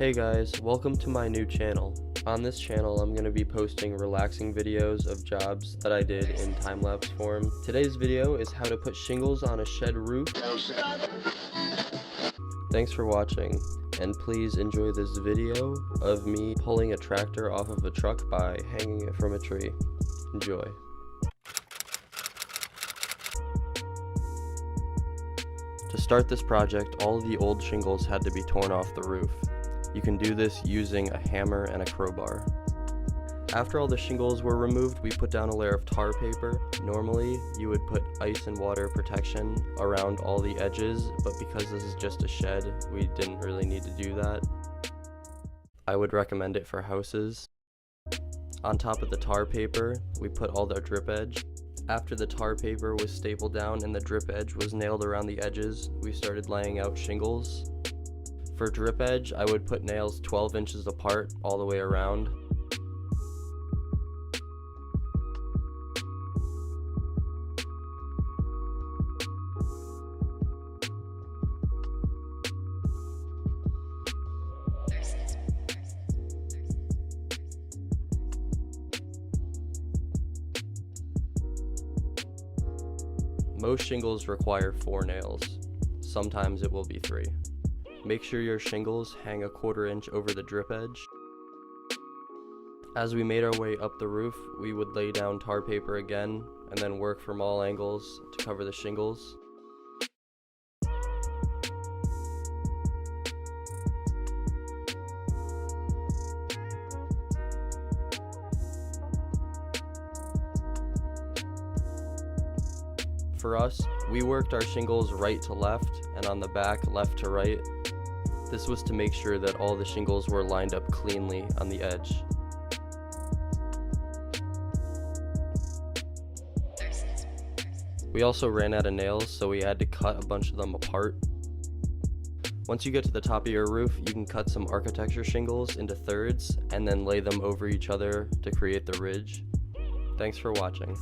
Hey guys, welcome to my new channel. On this channel, I'm going to be posting relaxing videos of jobs that I did in time-lapse form. Today's video is how to put shingles on a shed roof. Thanks for watching, and please enjoy this video of me pulling a tractor off of a truck by hanging it from a tree. Enjoy. To start this project, all of the old shingles had to be torn off the roof. You can do this using a hammer and a crowbar. After all the shingles were removed, we put down a layer of tar paper. Normally, you would put ice and water protection around all the edges, but because this is just a shed, we didn't really need to do that. I would recommend it for houses. On top of the tar paper, we put all the drip edge. After the tar paper was stapled down and the drip edge was nailed around the edges, we started laying out shingles. For drip edge, I would put nails 12 inches apart all the way around. Most shingles require 4 nails. Sometimes it will be 3. Make sure your shingles hang a 1/4 inch over the drip edge. As we made our way up the roof, we would lay down tar paper again and then work from all angles to cover the shingles. For us, we worked our shingles right to left and on the back left to right. This was to make sure that all the shingles were lined up cleanly on the edge. We also ran out of nails, so we had to cut a bunch of them apart. Once you get to the top of your roof, you can cut some architecture shingles into thirds and then lay them over each other to create the ridge. Thanks for watching.